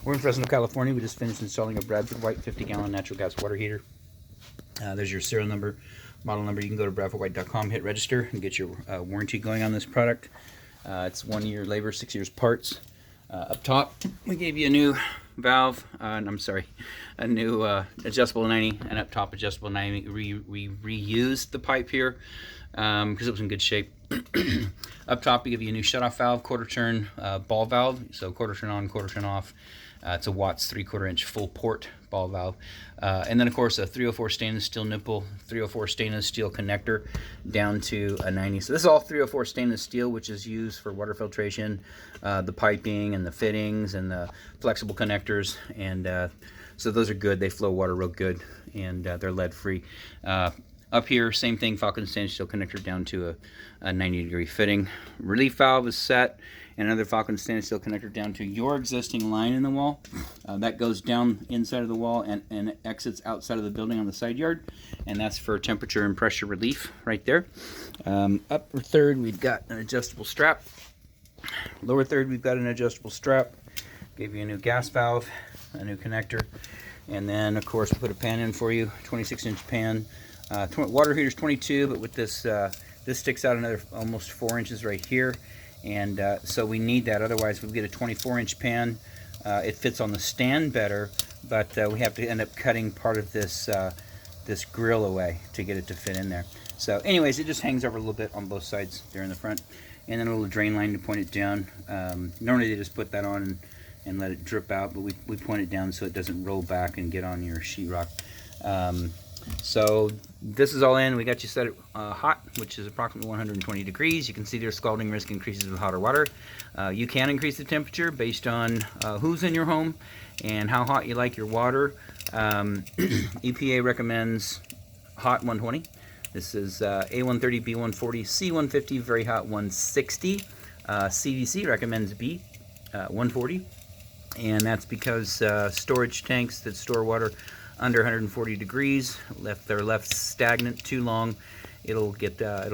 We're in Fresno, California. We just finished installing a Bradford white 50-gallon natural gas water heater. There's your serial number, model number. You can go to bradfordwhite.com, hit register, and get your warranty going on this product. It's 1 year labor, 6 years parts. Up top, we gave you a new valve, a new adjustable 90, and up top adjustable 90. We reused the pipe here because it was in good shape. Up top, we give you a new shutoff valve, quarter turn ball valve, so quarter turn on, quarter turn off. It's a Watts 3/4 inch full port ball valve. And then of course a 304 stainless steel nipple, 304 stainless steel connector down to a 90. So this is all 304 stainless steel, which is used for water filtration, the piping and the fittings and the flexible connectors. And so those are good. They flow water real good, and they're lead free. Up here, same thing, Falcon stainless steel connector down to a 90-degree fitting. Relief valve is set, and another Falcon stainless steel connector down to your existing line in the wall. That goes down inside of the wall and exits outside of the building on the side yard, and that's for temperature and pressure relief right there. Upper third, we've got an adjustable strap. Lower third, we've got an adjustable strap. Gave you a new gas valve, a new connector, and then of course we put a pan in for you, 26-inch pan. Water heater's 22, but with this this sticks out another almost 4 inches right here, and so we need that. Otherwise, we get a 24-inch pan. It fits on the stand better, but we have to end up cutting part of this this grill away to get it to fit in there. So, anyways, it just hangs over a little bit on both sides there in the front, and then a little drain line to point it down. Normally, they just put that on and let it drip out, but we point it down so it doesn't roll back and get on your sheetrock. So this is all in. We got you set at hot, which is approximately 120 degrees. You can see their scalding risk increases with hotter water. You can increase the temperature based on who's in your home and how hot you like your water. EPA recommends hot 120. This is A130, B140, C150, very hot 160. CDC recommends B 140, and that's because storage tanks that store water under 140 degrees, if they're left stagnant too long, it'll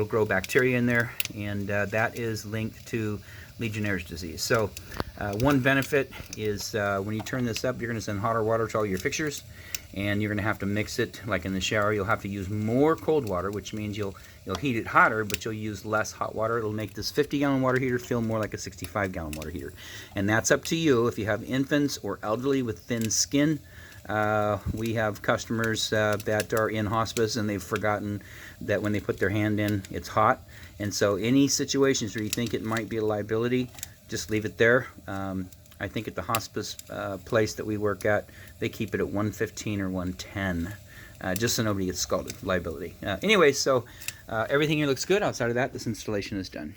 grow bacteria in there, and that is linked to Legionnaire's disease. So one benefit is when you turn this up, you're going to send hotter water to all your fixtures, and you're going to have to mix it. Like in the shower, you'll have to use more cold water, which means you'll heat it hotter, but you'll use less hot water. It'll make this 50-gallon water heater feel more like a 65-gallon water heater, and that's up to you. If you have infants or elderly with thin skin, we have customers that are in hospice and they've forgotten that when they put their hand in, it's hot. And so any situations where you think it might be a liability, just leave it there. I think at the hospice place that we work at, they keep it at 115 or 110, just so nobody gets scalded. Liability. Anyway, so everything here looks good. Outside of that, this installation is done.